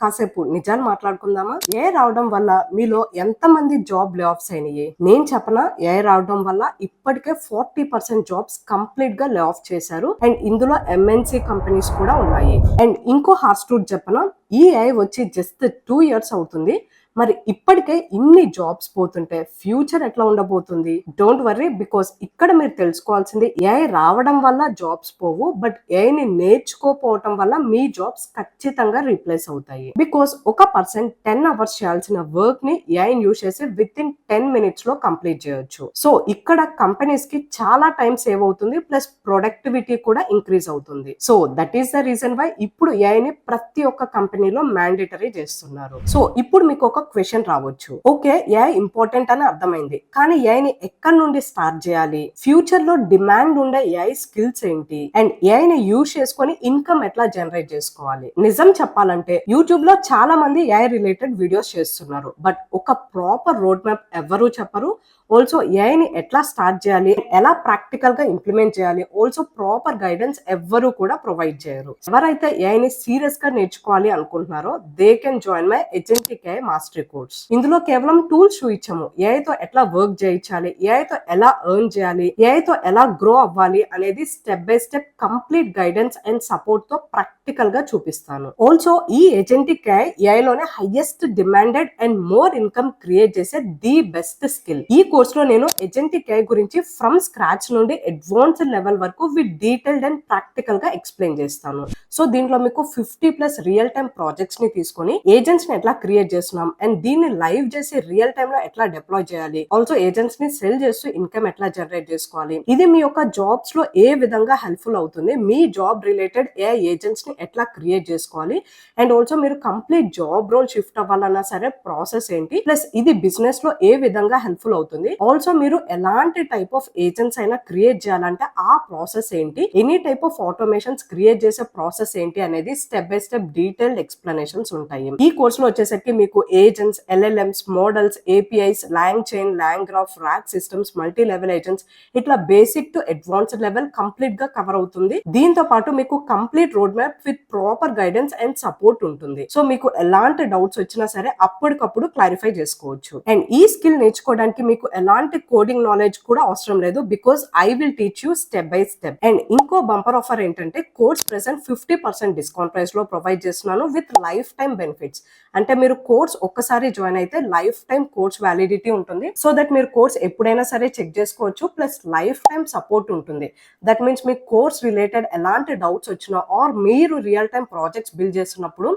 కాసేపు నిజాలు మాట్లాడుకుందామా? ఏఐ రావడం వల్ల మీలో ఎంతమంది జాబ్ లే ఆఫ్స్ అయినాయి? నేను చెప్పనా, ఏఐ రావడం వల్ల ఇప్పటికే 40% జాబ్స్ కంప్లీట్ గా లే ఆఫ్ చేశారు. అండ్ ఇందులో ఎంఎన్సి కంపెనీస్ కూడా ఉన్నాయి. అండ్ ఇంకో హార్స్ ట్రూత్ చెప్పనా, ఈ ఏఐ వచ్చి జస్ట్ 2 years అవుతుంది. మరి ఇప్పటికే ఇన్ని జాబ్స్ పోతుంటే ఫ్యూచర్ ఎట్లా ఉండబోతుంది? డోంట్ వర్రీ, బికాస్ ఇక్కడ మీరు తెలుసుకోవాల్సింది ఏఐ రావడం వల్ల జాబ్స్ పోవు, బట్ ఏఐని నేర్చుకోపోవటం వల్ల మీ జాబ్స్ ఖచ్చితంగా రీప్లేస్ అవుతాయి. బికాస్ ఒక పర్సన్ 10 hours చేయాల్సిన వర్క్ ని ఏఐని యూజ్ చేసి విత్ ఇన్ 10 minutes లో కంప్లీట్ చేయొచ్చు. సో ఇక్కడ కంపెనీస్ కి చాలా టైం సేవ్ అవుతుంది, ప్లస్ ప్రొడక్టివిటీ కూడా ఇంక్రీజ్ అవుతుంది. So that is the reason why ఇప్పుడు ఏఐని ప్రతి ఒక్క కంపెనీలో మ్యాండేటరీ చేస్తున్నారు. సో ఇప్పుడు మీకు ఒక క్వశ్చన్ రావచ్చు, ఓకే ఏఐ ఇంపార్టెంట్ అని అర్థమైంది, కానీ ఏఐని ఎక్కడి నుండి స్టార్ట్ చేయాలి? ఫ్యూచర్ లో డిమాండ్ ఉండే ఏఐ స్కిల్స్ ఏంటి? అండ్ ఏఐని యూజ్ చేసుకొని ఇన్కమ్ ఎట్లా జనరేట్ చేసుకోవాలి? నిజం చెప్పాలంటే యూట్యూబ్ లో చాలా మంది ఏఐ రిలేటెడ్ వీడియోస్ చేస్తున్నారు, బట్ ఒక ప్రాపర్ రోడ్ మ్యాప్ ఎవరు చెప్పరు. ఆల్సో ఏఐని ఎట్లా స్టార్ట్ చేయాలి, ఎలా ప్రాక్టికల్ గా ఇంప్లిమెంట్ చేయాలి, ఆల్సో ప్రాపర్ గైడెన్స్ ఎవ్వరు కూడా ప్రొవైడ్ చేయరు. ఎవరైతే ఏఐని సీరియస్ గా నేర్చుకోవాలి అనుకుంటున్నారో they can join my agentic AI mastery course. ఇందులో కేవలం టూల్స్ చూపించాము, ఏఐతో ఎట్లా వర్క్ చేయించాలి, ఏఐతో ఎలా ఎర్న్ చేయాలి, ఏఐతో ఎలా గ్రో అవ్వాలి అనేది step by step complete guidance and support తో ప్రాక్టికల్ గా చూపిస్తాను. ఆల్సో ఈ ఏజెంటిక్ ఏఐ లోనే highest demanded and more income create చేసే ది బెస్ట్ స్కిల్. ఈ కోర్స్ లో నేను ఏజెంటిక్ ఏఐ గురించి ఫ్రమ్ స్క్రాచ్ నుండి అడ్వాన్స్డ్ లెవెల్ వరకు విత్ డీటెయిల్డ్ అండ్ ప్రాక్టికల్ గా ఎక్స్ప్లెయిన్ చేస్తాను. సో దీంట్లో మీకు 50+ రియల్ టైమ్ ప్రాజెక్ట్స్ ని తీసుకొని ఏజెంట్స్ ని ఎట్లా క్రియేట్ చేస్తున్నాం అండ్ దీన్ని లైవ్ చేసి రియల్ టైమ్ లో ఎట్లా డిప్లాయ్ చేయాలి, ఆల్సో ఏజెంట్స్ ని సెల్ చేస్తూ ఇన్కమ్ ఎట్లా జనరేట్ చేసుకోవాలి, ఇది మీ యొక్క జాబ్స్ లో ఏ విధంగా హెల్ప్ఫుల్ అవుతుంది, మీ జాబ్ రిలేటెడ్ ఏఐ ఏజెంట్స్ ని ఎట్లా క్రియేట్ చేసుకోవాలి, అండ్ ఆల్సో మీరు కంప్లీట్ జాబ్ రోల్ షిఫ్ట్ అవ్వాలన్నా సరే ప్రాసెస్ ఏంటి, ప్లస్ ఇది బిజినెస్ లో ఏ విధంగా హెల్ప్ఫుల్ అవుతుంది, ఆల్సో మీరు ఎలాంటి టైప్ ఆఫ్ ఏజెంట్స్ అయినా క్రియేట్ చేయాలంటే ఆ ప్రాసెస్ ఏంటి, any type of automations create చేసే ప్రాసెస్ ఏంటి అనేది step by step detailed explanations ఉంటాయి. ఈ కోర్స్ లో వచ్చేసరికి మీకు agents, LLMs, models, APIs, LangChain, LangGraph, RAG systems, multi level agents, ఇట్లా basic to advanced level complete గా కవర్ అవుతుంది. దీంతో పాటు మీకు complete road map with proper guidance and support ఉంటుంది. సో మీకు ఎలాంటి డౌట్స్ వచ్చినా సరే అప్పటికప్పుడు క్లారిఫై చేసుకోవచ్చు. అండ్ ఈ స్కిల్ నేర్చుకోవడానికి మీకు ఎలాంటి కోడింగ్ నాలెడ్జ్ కూడా అవసరం లేదు, because I will teach you step by step. And ఇంకో బంపర్ ఆఫర్ ఏంటంటే కోర్స్ ప్రెసెంట్ 50% డిస్కౌంట్ ప్రైస్ లో ప్రొవైడ్ చేస్తున్నాను విత్ లైఫ్ టైమ్ బెనిఫిట్స్. అంటే మీరు కోర్స్ ఒక్కసారి జాయిన్ అయితే లైఫ్ టైమ్ కోర్స్ వ్యాలిడిటీ ఉంటుంది, సో దట్ మీరు కోర్స్ ఎప్పుడైనా సరే చెక్ చేసుకోవచ్చు, ప్లస్ లైఫ్ టైమ్ సపోర్ట్ ఉంటుంది. That means me course related ఎలాంటి డౌట్స్ వచ్చినా ఆర్ మీరు రియల్ టైమ్ ప్రాజెక్ట్స్ బిల్డ్ చేస్తున్నప్పుడు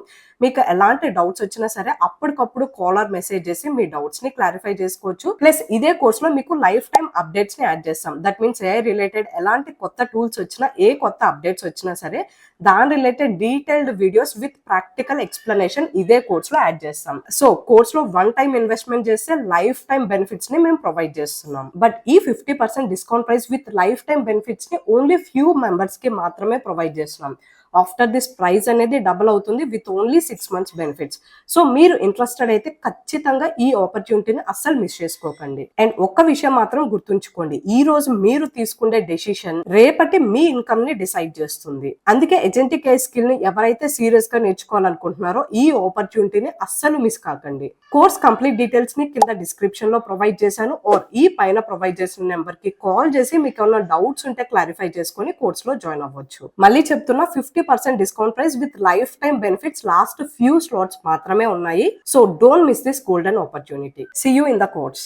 మీకు ఎలాంటి డౌట్స్ వచ్చినా సరే అప్పటికప్పుడు కాలర్ మెసేజ్ చేసి మీ డౌట్స్ ని క్లారిఫై చేసుకోవచ్చు. ప్లస్ ఇదే కోర్స్ లో మీకు లైఫ్ టైమ్ అప్డేట్స్ ని యాడ్ చేస్తాం. దట్ మీన్స్ ఏఐ రిలేటెడ్ ఎలాంటి కొత్త టూల్స్ వచ్చినా, ఏ కొత్త అప్డేట్స్ వచ్చినా సరే దాని related detailed videos with practical explanation ఇదే కోర్స్ లో యాడ్ చేస్తాం. సో కోర్స్ లో వన్ టైం ఇన్వెస్ట్మెంట్ చేస్తే లైఫ్ టైం బెనిఫిట్స్ ని మేము ప్రొవైడ్ చేస్తున్నాం. బట్ ఈ 50% discount price with life time benefits ని ఓన్లీ ఫ్యూ మెంబర్స్ కి మాత్రమే ప్రొవైడ్ చేస్తున్నాం. ఆఫ్టర్ దిస్ ప్రైస్ అనేది డబుల్ అవుతుంది with only 6 months benefits. So మీరు ఇంట్రెస్టెడ్ అయితే ఖచ్చితంగా ఈ ఆపర్చునిటీని అస్సలు మిస్ చేసుకోకండి. అండ్ ఒక్క విషయం మాత్రం గుర్తుంచుకోండి, ఈ రోజు మీరు తీసుకునే డెసిషన్ రేపటి మీ ఇన్కమ్ ని డిసైడ్ చేస్తుంది. అందుకే ఏజెంటిక్ ఏఐ స్కిల్ ని ఎవరైతే సీరియస్ గా నేర్చుకోవాలనుకుంటున్నారో ఈ ఆపర్చునిటీని అస్సలు మిస్ కాకండి. కోర్స్ కంప్లీట్ డీటెయిల్స్ ని కింద డిస్క్రిప్షన్ లో ప్రొవైడ్ చేశాను, ఆర్ ఈ పైన ప్రొవైడ్ చేసిన నెంబర్ కి కాల్ చేసి మీకు ఏమైనా డౌట్స్ ఉంటే క్లారిఫై చేసుకొని కోర్స్ లో జాయిన్ అవ్వచ్చు. మళ్ళీ చెప్తున్నా, 50% discount price with lifetime benefits last few slots మాత్రమే ఉన్నాయి. So don't miss this golden opportunity. See you in the course.